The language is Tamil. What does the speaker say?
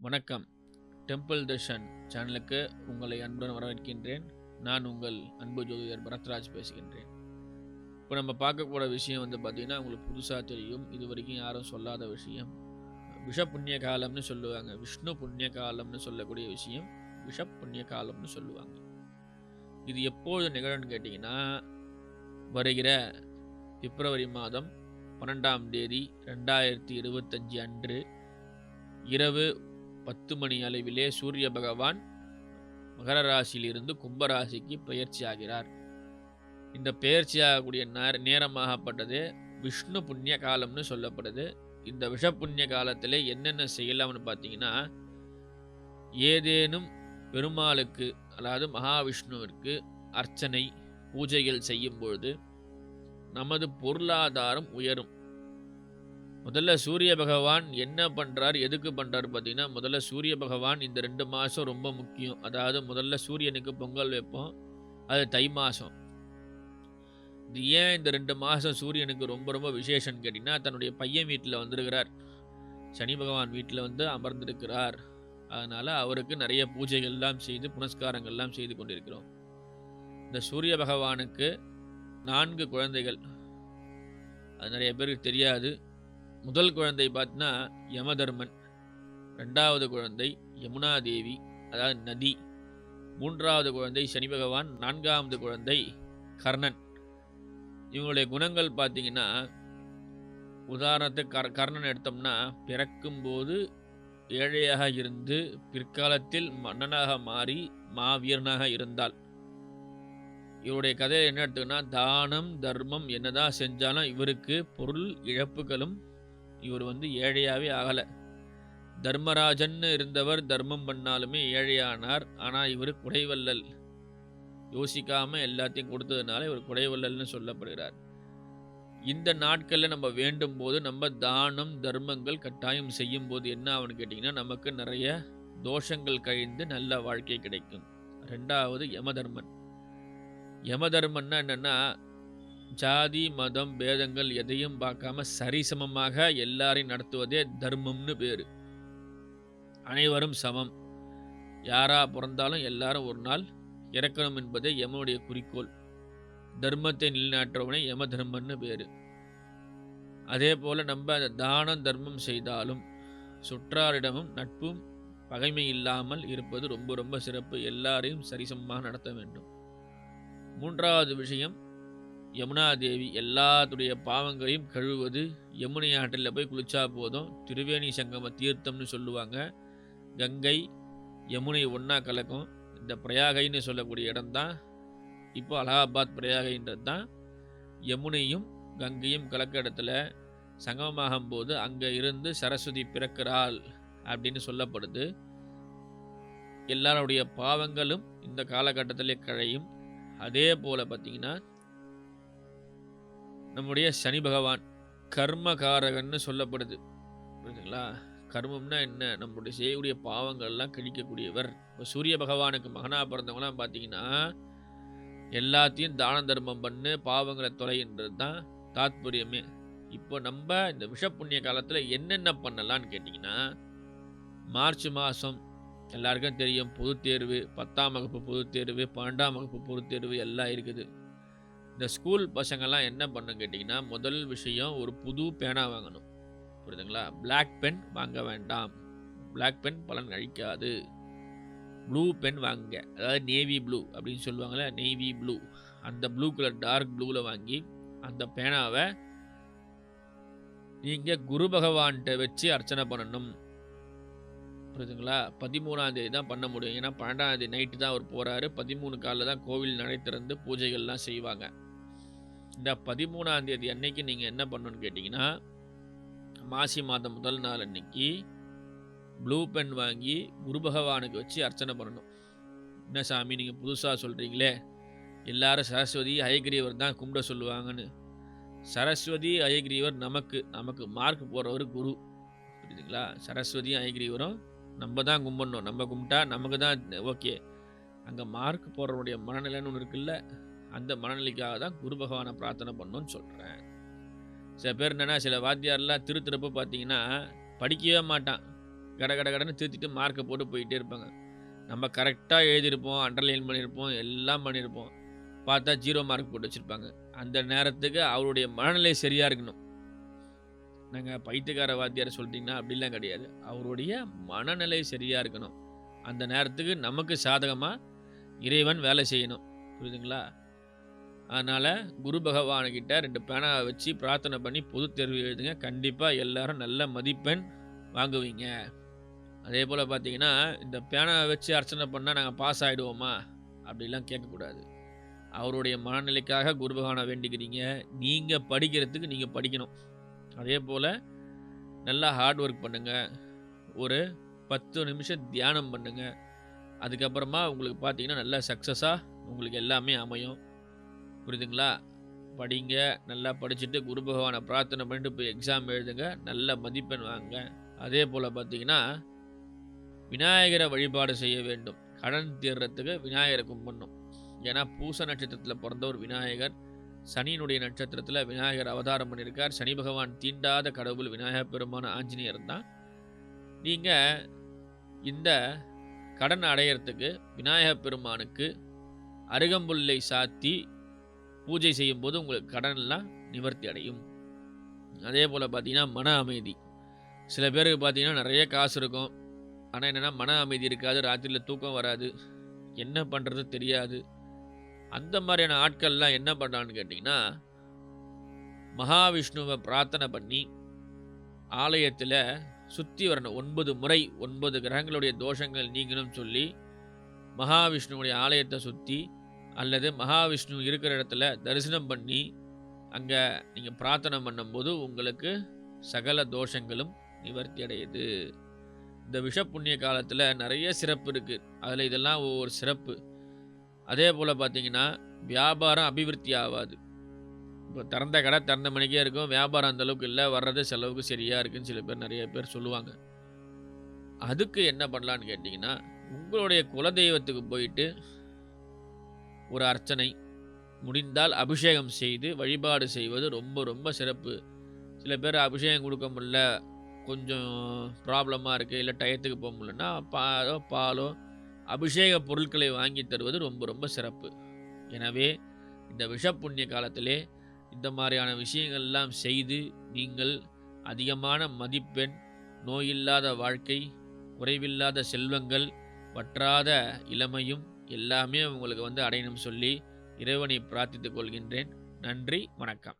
வணக்கம். டெம்பிள் தர்ஷன் சேனலுக்கு உங்களை அன்புடன் வரவேற்கின்றேன். நான் உங்கள் அன்பு ஜோதிடர் பரத்ராஜ் பேசுகின்றேன். இப்போ நம்ம பார்க்கக்கூடிய விஷயம் பார்த்தீங்கன்னா உங்களுக்கு புதுசாக தெரியும். இது வரைக்கும் யாரும் சொல்லாத விஷயம். விஷ புண்ணிய காலம்னு சொல்லுவாங்க. விஷ்ணு புண்ணிய காலம்னு சொல்லக்கூடிய விஷயம் விஷ புண்ணிய காலம்னு சொல்லுவாங்க. இது எப்போது நிகழும்னு கேட்டிங்கன்னா, வருகிற பிப்ரவரி மாதம் 12ஆம் தேதி 2025 அன்று இரவு 10 மணி அளவிலே சூரிய பகவான் மகர ராசியிலிருந்து கும்பராசிக்கு பெயர்ச்சி ஆகிறார். இந்த பெயர்ச்சி ஆகக்கூடிய நேரமாகப்பட்டது விஷ்ணு புண்ணிய காலம்னு சொல்லப்படுது. இந்த விஷ புண்ணிய காலத்திலே என்னென்ன செய்யலாம்னு பார்த்தீங்கன்னா, ஏதேனும் பெருமாளுக்கு அதாவது மகாவிஷ்ணுவிற்கு அர்ச்சனை பூஜைகள் செய்யும் பொழுது நமது பொருளாதாரம் உயரும். முதல்ல சூரிய பகவான் என்ன பண்ணுறார், எதுக்கு பண்ணுறாரு பார்த்தீங்கன்னா, முதல்ல சூரிய பகவான் இந்த 2 மாதம் ரொம்ப முக்கியம். அதாவது முதல்ல சூரியனுக்கு பொங்கல் வைப்போம், அது தை மாதம். இது ஏன் இந்த 2 மாதம் சூரியனுக்கு ரொம்ப ரொம்ப விசேஷம்னு கேட்டிங்கன்னா, தன்னுடைய பையன் வீட்டில் வந்திருக்கிறார். சனி பகவான் வீட்டில் அமர்ந்திருக்கிறார். அதனால் அவருக்கு நிறைய பூஜைகள்லாம் செய்து புனஸ்காரங்கள்லாம் செய்து கொண்டிருக்கிறோம். இந்த சூரிய பகவானுக்கு 4 குழந்தைகள். அது நிறைய பேருக்கு தெரியாது. முதல் குழந்தை பார்த்தீங்கன்னா யமதர்மன், 2வது குழந்தை யமுனா தேவி அதாவது நதி, 3வது குழந்தை சனி பகவான், 4வது குழந்தை கர்ணன். இவங்களுடைய குணங்கள் பார்த்தீங்கன்னா, உதாரணத்துக்கு கர்ணன் எடுத்தோம்னா, பிறக்கும்போது ஏழையாக இருந்து பிற்காலத்தில் மன்னனாக மாறி மாவீரனாக இருந்தால். இவருடைய கதையை என்ன எடுத்துக்கன்னா, தானம் தர்மம் என்னதான் செஞ்சாலும் இவருக்கு பொருள் இழப்புகளும், இவர் ஏழையாகவே ஆகலை. தர்மராஜன்னு இருந்தவர் தர்மம் பண்ணாலுமே ஏழையானார். ஆனால் இவர் குடைவல்லல், யோசிக்காமல் எல்லாத்தையும் கொடுத்ததுனால இவர் குடைவல்லல்னு சொல்லப்படுகிறார். இந்த நாட்களில் நம்ம வேண்டும் போது நம்ம தானம் தர்மங்கள் கட்டாயம் செய்யும் போது என்ன ஆகுன்னு கேட்டிங்கன்னா, நமக்கு நிறைய தோஷங்கள் கழிந்து நல்ல வாழ்க்கை கிடைக்கும். 2வது யமதர்மன். யமதர்மன்னா என்னென்னா, ஜாதி மதம் பேதங்கள் எதையும் பார்க்காம சரிசமமாக எல்லாரையும் நடத்துவதே தர்மம்னு பேர். அனைவரும் சமம், யாரா பிறந்தாலும் எல்லாரும் ஒரு நாள் இறக்கணும் என்பதே யமனுடைய குறிக்கோள். தர்மத்தை நிலைநாட்டுறவனே யம தர்மன்னு பேர். அதே போல் நம்ம தானம் தர்மம் செய்தாலும் சுற்றாரிடமும் நட்பும் பகைமை இல்லாமல் இருப்பது ரொம்ப ரொம்ப சிறப்பு. எல்லாரையும் சரிசமமாக நடத்த வேண்டும். 3வது விஷயம் யமுனா தேவி. எல்லாத்துடைய பாவங்களையும் கழுவுவது. யமுனை ஆற்றில் போய் குளிச்சா போதும். திரிவேணி சங்கம தீர்த்தம்னு சொல்லுவாங்க. கங்கை யமுனை ஒன்றா கலக்கும். இந்த பிரயாகைன்னு சொல்லக்கூடிய இடம்தான் இப்போ அலகாபாத் பிரயாகைன்றது தான். யமுனையும் கங்கையும் கலக்க இடத்துல சங்கமமாகும் போது அங்கே இருந்து சரஸ்வதி பிறக்கிறாள் அப்படின்னு சொல்லப்படுது. எல்லாருடைய பாவங்களும் இந்த காலகட்டத்திலே கழையும். அதே போல் பார்த்தீங்கன்னா, நம்முடைய சனி பகவான் கர்மகாரகன்னு சொல்லப்படுது. புரியுதுங்களா? கர்மம்னா என்ன? நம்மளுடைய செய்யக்கூடிய பாவங்கள்லாம் கழிக்கக்கூடியவர். இப்போ சூரிய பகவானுக்கு மகனாக பிறந்தவங்களாம் பார்த்தீங்கன்னா, எல்லாத்தையும் தான தர்மம் பண்ணு, பாவங்களை தொலைன்றது தான் தாத்பரியமே. இப்போ நம்ம இந்த விஷ புண்ணிய காலத்தில் என்னென்ன பண்ணலான்னு கேட்டிங்கன்னா, மார்ச் மாதம் எல்லாருக்கும் தெரியும், பொதுத் தேர்வு, 10ஆம் வகுப்பு பொதுத் தேர்வு, 12ஆம் வகுப்பு பொதுத் தேர்வு எல்லாம் இருக்குது. இந்த ஸ்கூல் பசங்கள்லாம் என்ன பண்ணணும் கேட்டிங்கன்னா, முதல் விஷயம் ஒரு புது பேனா வாங்கணும். புரியுதுங்களா? பிளாக் பென் வாங்க வேண்டாம். பிளாக் பென் பலன் அழிக்காது. ப்ளூ பென் வாங்குங்க. அதாவது நேவி ப்ளூ அப்படின்னு சொல்லுவாங்கள்ல, நேவி ப்ளூ. அந்த ப்ளூ கலர் டார்க் ப்ளூவில் வாங்கி அந்த பேனாவை நீங்கள் குரு பகவான்கிட்ட வச்சு அர்ச்சனை பண்ணணும். புரியுதுங்களா? 13ஆம் தேதி தான் பண்ண முடியும். ஏன்னா 12ஆம் தேதி நைட்டு தான் அவர் போகிறாரு. 13 காலில் தான் கோவில் நடை திறந்து பூஜைகள்லாம் செய்வாங்க. இந்த 13ஆம் தேதி அன்னைக்கு நீங்கள் என்ன பண்ணணும்னு கேட்டிங்கன்னா, மாசி மாதம் முதல் நாள் அன்னைக்கு ப்ளூ பென் வாங்கி குரு பகவானுக்கு வச்சு அர்ச்சனை பண்ணணும். என்ன சாமி நீங்கள் புதுசாக சொல்கிறீங்களே, எல்லாரும் சரஸ்வதி ஹயக்ரீவர் தான் கும்பிட சொல்லுவாங்கன்னு. சரஸ்வதி ஹயக்ரீவர் நமக்கு மார்க் போடுறவர் குரு. புரியுதுங்களா? சரஸ்வதியும் ஹயக்ரீவரும் நம்ம தான் கும்பிடணும். நம்ம கும்பிட்டா நமக்கு தான் ஓகே. அங்கே மார்க் போடுறவனுடைய மனநிலைன்னு ஒன்று இருக்குல்ல, அந்த மனநிலைக்காக தான் குரு பகவானை பிரார்த்தனை பண்ணணும்னு சொல்கிறேன். சில பேர் என்னென்னா, சில வாத்தியாரெலாம் திருத்துறப்ப பார்த்தீங்கன்னா படிக்கவே மாட்டான். கட கட கடன்னு திருத்திட்டு மார்க்கை போட்டு போயிட்டே இருப்பாங்க. நம்ம கரெக்டாக எழுதியிருப்போம், அண்டர்லைன் பண்ணியிருப்போம், எல்லாம் பண்ணியிருப்போம். பார்த்தா 0 மார்க் போட்டு வச்சுருப்பாங்க. அந்த நேரத்துக்கு அவருடைய மனநிலை சரியாக இருக்கணும். நாங்கள் பைத்தியக்கார வாத்தியார் சொல்லிட்டீங்கன்னா அப்படிலாம் கிடையாது. அவருடைய மனநிலை சரியாக இருக்கணும். அந்த நேரத்துக்கு நமக்கு சாதகமாக இறைவன் வேலை செய்யணும். புரியுதுங்களா? அதனால் குரு பகவானுக்கிட்ட 2 பேனாவை வச்சு பிரார்த்தனை பண்ணி பொதுத் தேர்வு எழுதுங்க. கண்டிப்பாக எல்லாரும் நல்ல மதிப்பெண் வாங்குவீங்க. அதே போல் பார்த்தீங்கன்னா, இந்த பேனாவை வச்சு அர்ச்சனை பண்ணால் நாங்கள் பாஸ் ஆகிடுவோமா அப்படிலாம் கேட்கக்கூடாது. அவருடைய மனநிலைக்காக குரு பகவானை வேண்டிக்கிறீங்க. நீங்கள் படிக்கிறதுக்கு நீங்கள் படிக்கணும். அதே போல் நல்லா ஹார்ட் ஒர்க் பண்ணுங்கள். ஒரு 10 நிமிஷம் தியானம் பண்ணுங்கள். அதுக்கப்புறமா உங்களுக்கு பார்த்தீங்கன்னா நல்லா சக்ஸஸாக உங்களுக்கு எல்லாமே அமையும். புரியுதுங்களா? படிங்க, நல்லா படிச்சுட்டு குரு பகவானை பிரார்த்தனை பண்ணிட்டு போய் எக்ஸாம் எழுதுங்க. நல்ல மதிப்பெண் வாங்குங்க. அதே போல் பார்த்தீங்கன்னா, விநாயகரை வழிபாடு செய்ய வேண்டும். கடன் தீர்றதுக்கு விநாயகரை கும்பிடணும். ஏன்னா பூச நட்சத்திரத்தில் பிறந்தவர் விநாயகர். சனியினுடைய நட்சத்திரத்தில் விநாயகர் அவதாரம் பண்ணியிருக்கார். சனி பகவான் தீண்டாத கடவுள் விநாயகர் பெருமான ஆஞ்சநேயர் தான். நீங்கள் இந்த கடன் அடையிறதுக்கு விநாயகர் பெருமானுக்கு அருகம்புல்லை சாத்தி பூஜை செய்யும்போது உங்களுக்கு கடனெல்லாம் நிவர்த்தி அடையும். அதே போல் பார்த்தீங்கன்னா மன அமைதி. சில பேருக்கு பார்த்தீங்கன்னா நிறைய காசு இருக்கும். ஆனால் என்னென்னா மன அமைதி இருக்காது. ராத்திரியில் தூக்கம் வராது. என்ன பண்ணுறது தெரியாது. அந்த மாதிரியான ஆட்கள்லாம் என்ன பண்ணுறான்னு கேட்டிங்கன்னா, மகாவிஷ்ணுவை பிரார்த்தனை பண்ணி ஆலயத்தில் சுற்றி வரணும். 9 முறை 9 கிரகங்களுடைய தோஷங்கள் நீங்கணும்னு சொல்லி மகாவிஷ்ணுவுடைய ஆலயத்தை சுற்றி அல்லது மகாவிஷ்ணு இருக்கிற இடத்துல தரிசனம் பண்ணி அங்கே நீங்கள் பிரார்த்தனை பண்ணும்போது உங்களுக்கு சகல தோஷங்களும் நிவர்த்தி அடையுது. இந்த விஷ புண்ணிய காலத்தில் நிறைய சிறப்பு இருக்குது. அதில் இதெல்லாம் ஒவ்வொரு சிறப்பு. அதே போல் பார்த்தீங்கன்னா, வியாபாரம் அபிவிருத்தி ஆகாது. இப்போ திறந்த கடை திறந்த மணிக்கே இருக்கும். வியாபாரம் அந்தளவுக்கு இல்லை, வர்றது செலவுக்கு சரியாக இருக்குதுன்னு சில பேர் நிறைய பேர் சொல்லுவாங்க. அதுக்கு என்ன பண்ணலான்னு கேட்டிங்கன்னா, உங்களுடைய குலதெய்வத்துக்கு போயிட்டு ஒரு அர்ச்சனை, முடிந்தால் அபிஷேகம் செய்து வழிபாடு செய்வது ரொம்ப ரொம்ப சிறப்பு. சில பேர் அபிஷேகம் கொடுக்க முடியல, கொஞ்சம் ப்ராப்ளமாக இருக்குது, இல்லை டயத்துக்கு போக முடியலன்னா பாலோ அபிஷேக பொருட்களை வாங்கி தருவது ரொம்ப ரொம்ப சிறப்பு. எனவே இந்த விஷ புண்ணிய காலத்திலே இந்த மாதிரியான விஷயங்கள்லாம் செய்து நீங்கள் அதிகமான மதிப்பெண், நோயில்லாத வாழ்க்கை, குறைவில்லாத செல்வங்கள், வற்றாத இளமையும் எல்லாமே உங்களுக்கு அடையணும் சொல்லி இறைவனை பிரார்த்தித்துக் கொள்கின்றேன். நன்றி, வணக்கம்.